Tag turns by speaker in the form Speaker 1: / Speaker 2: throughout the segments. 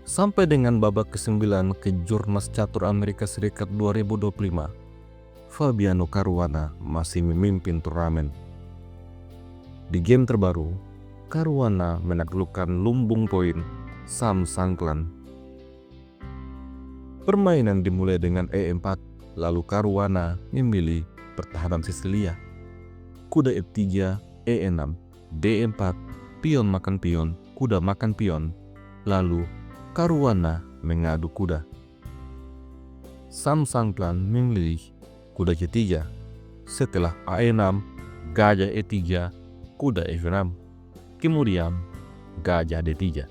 Speaker 1: Sampai dengan babak ke-9 Kejurnas Catur Amerika Serikat 2025, Fabiano Caruana masih memimpin turnamen. Di game terbaru, Caruana menaklukkan lumbung poin Sam Sangklan. Permainan dimulai dengan E4, lalu Caruana memilih pertahanan Sisilia. Kuda F3, E6, D4, pion makan pion, kuda makan pion. Lalu Caruana mengadu kuda. Sam Sangklan memilih kuda C3. Setelah A6, gajah E3, kuda F6. Kemudian gajah D3.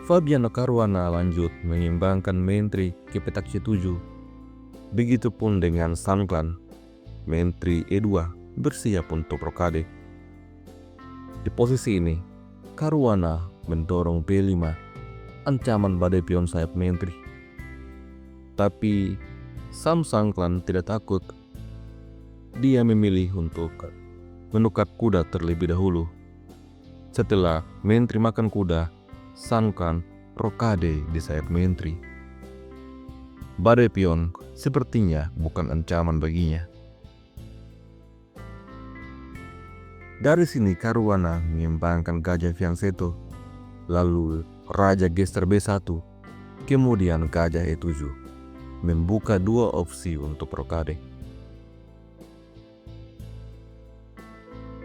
Speaker 1: Fabiano Caruana lanjut mengimbangkan menteri ke petak C7. Begitupun dengan Sangklan, menteri E2 bersiap untuk rokade. Di posisi ini, Caruana mendorong B5, ancaman badai pion sayap menteri. Tapi Sam Sangklan tidak takut. Dia memilih untuk menukar kuda terlebih dahulu. Setelah menteri makan kuda, Sangklan rokade di sayap menteri. Badai pion sepertinya bukan ancaman baginya. Dari sini Caruana mengembangkan gajah fianchetto, lalu raja geser B1, kemudian gajah E7, membuka dua opsi untuk rokade.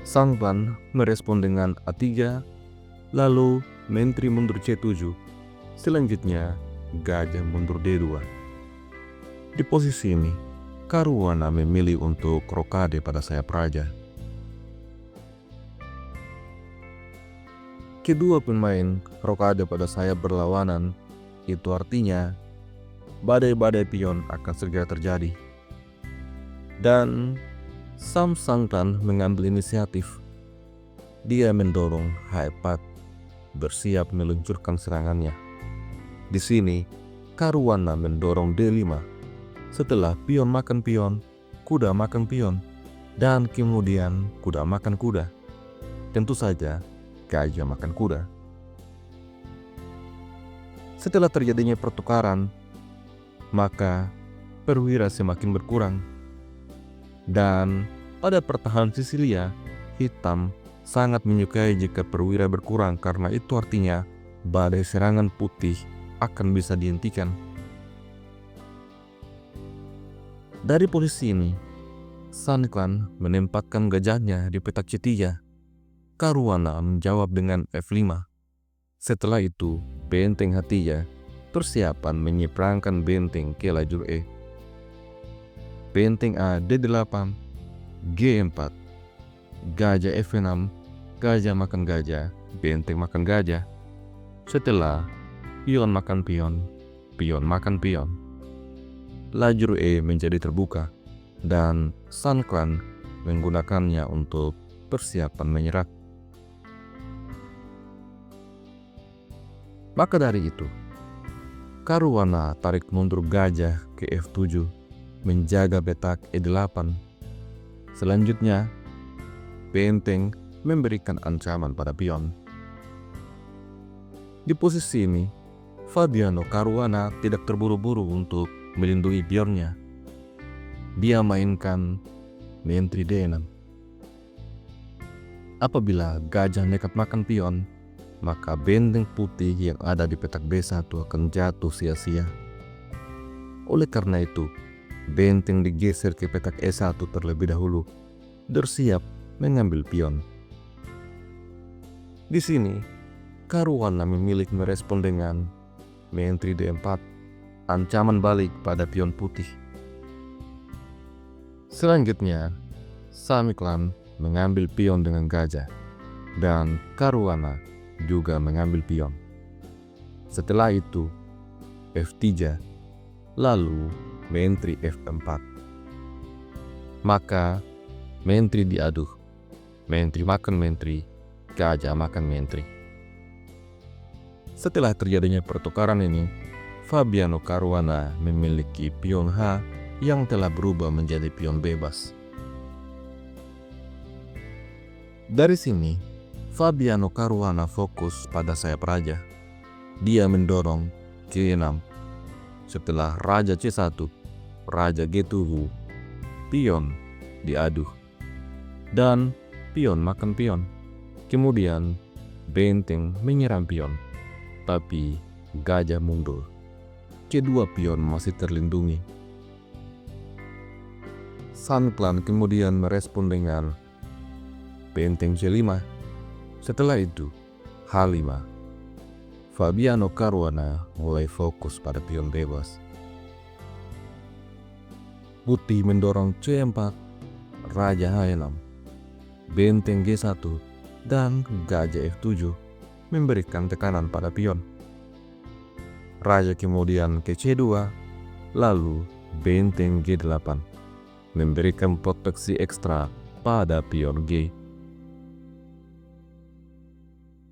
Speaker 1: Sangklan merespon dengan A3, lalu menteri mundur C7, selanjutnya gajah mundur D2. Di posisi ini, Caruana memilih untuk rokade pada sayap raja. Kedua pemain rokade pada sayap berlawanan, itu artinya badai-badai pion akan segera terjadi. Dan Sam Sangklan mengambil inisiatif. Dia mendorong H4, bersiap meluncurkan serangannya. Di sini, Caruana mendorong D5. Setelah pion makan pion, kuda makan pion, dan kemudian kuda makan kuda. Tentu saja, gajah makan kuda. Setelah terjadinya pertukaran, maka perwira semakin berkurang. Dan pada pertahanan Sisilia, hitam sangat menyukai jika perwira berkurang karena itu artinya badai serangan putih akan bisa dihentikan. Dari posisi ini, Sangklan menempatkan gajahnya di petak C3. Caruana menjawab dengan F5. Setelah itu, benteng H3 persiapan menyeberangkan benteng ke lajur E. Benteng A D8, G4, gajah F6, gajah makan gajah, benteng makan gajah. Setelah pion makan pion, pion makan pion, lajur E menjadi terbuka dan Sangklan menggunakannya untuk persiapan menyerang. Maka dari itu, Caruana tarik mundur gajah ke F7, menjaga petak E8. Selanjutnya, benteng memberikan ancaman pada pion. Di posisi ini, Fabiano Caruana tidak terburu-buru untuk melindungi pionnya. Dia mainkan menteri D6. Apabila gajah nekat makan pion, maka benteng putih yang ada di petak B1 akan jatuh sia-sia. Oleh karena itu, benteng digeser ke petak E1 terlebih dahulu, bersiap mengambil pion. Di sini, Caruana memilih merespon dengan menteri D4, ancaman balik pada pion putih. Selanjutnya, Sangklan mengambil pion dengan gajah, dan Caruana juga mengambil pion. Setelah itu, F3, lalu menteri F4. Maka menteri diadu, menteri makan menteri, gajah makan menteri. Setelah terjadinya pertukaran ini, Fabiano Caruana memiliki pion H yang telah berubah menjadi pion bebas. Dari sini, Fabiano Caruana fokus pada sayap raja. Dia mendorong G6. Setelah raja C1, raja G7, pion diadu. Dan pion makan pion. Kemudian benteng menyerang pion. Tapi gajah mundur. Kedua pion masih terlindungi. Sun Clan kemudian merespon dengan benteng C5. Setelah itu, H5. Fabiano Caruana mulai fokus pada pion bebas. Putih mendorong C4, raja H6, benteng G1, dan gajah F7 memberikan tekanan pada pion. Raja kemudian ke C2, lalu benteng G8 memberikan proteksi ekstra pada pion G.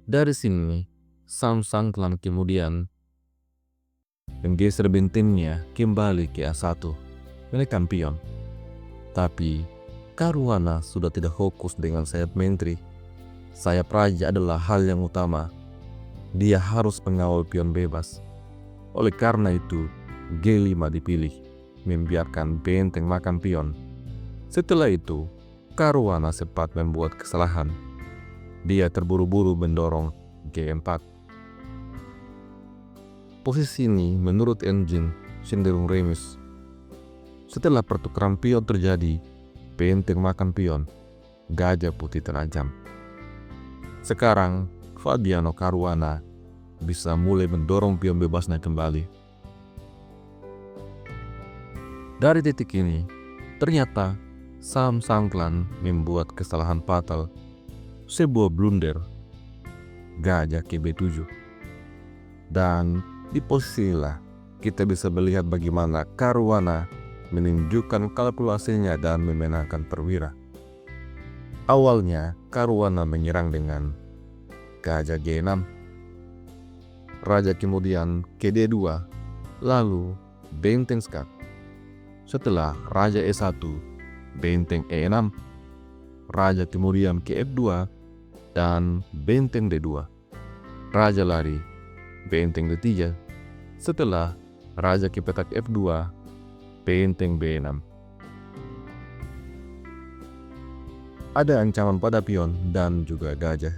Speaker 1: Dari sini, Sang Clan kemudian menggeser bentengnya kembali ke A1, menekan pion. Tapi Caruana sudah tidak fokus dengan sayap menteri. Sayap raja adalah hal yang utama. Dia harus mengawal pion bebas. Oleh karena itu, G5 dipilih, membiarkan benteng makan pion. Setelah itu, Caruana sempat membuat kesalahan. Dia terburu-buru mendorong G4. Posisi ini menurut engine cenderung remis. Setelah pertukaran pion terjadi, benteng makan pion, gajah putih terancam. Sekarang, Fabiano Caruana bisa mulai mendorong pion bebasnya kembali. Dari titik ini, ternyata Sang Clan membuat kesalahan fatal, sebuah blunder, gajah ke B7. Dan di posisi inilah kita bisa melihat bagaimana Caruana menunjukkan kalkulasinya dan memenangkan perwira. Awalnya, Caruana menyerang dengan gajah G6. Raja kemudian ke D2, lalu benteng skak. Setelah raja E1, benteng E6. Raja kemudian ke F2 dan benteng D2. Raja lari, benteng D3. Setelah raja ke petak F2, benteng B6. Ada ancaman pada pion dan juga gajah.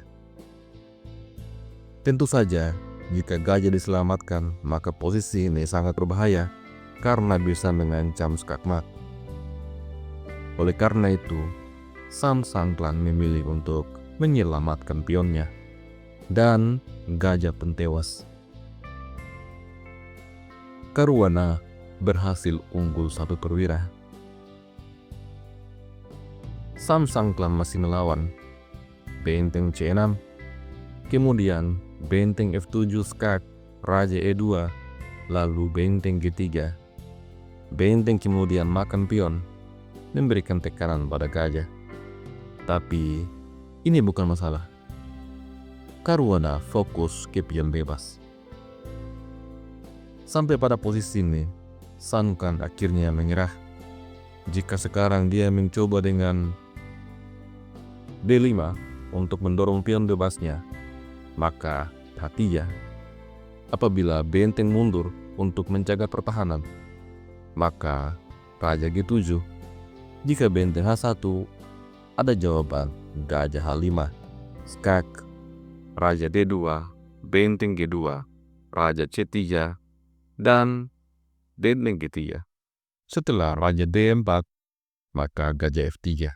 Speaker 1: Tentu saja, jika gajah diselamatkan, maka posisi ini sangat berbahaya karena bisa mengancam skakmat. Oleh karena itu, Sang Clan memilih untuk menyelamatkan pionnya, dan gajah pun tewas. Caruana berhasil unggul satu perwira. Sang Clan masih melawan. Benteng C6, kemudian benteng F7 skak, raja E2, lalu benteng G3. Benteng kemudian makan pion, memberikan tekanan pada gajah. Tapi ini bukan masalah. Caruana fokus ke pion bebas. Sampai pada posisi ini, Sun Clan akhirnya menyerah. Jika sekarang dia mencoba dengan D5 untuk mendorong pion bebasnya, maka hati ya, apabila benteng mundur untuk menjaga pertahanan, maka raja G7. Jika benteng H1, ada jawaban gajah H5, skak, raja D2, benteng G2, raja C3, dan benteng G3. Setelah raja D4, maka gajah F3.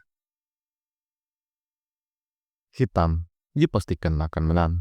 Speaker 1: Hitam dipastikan akan menang.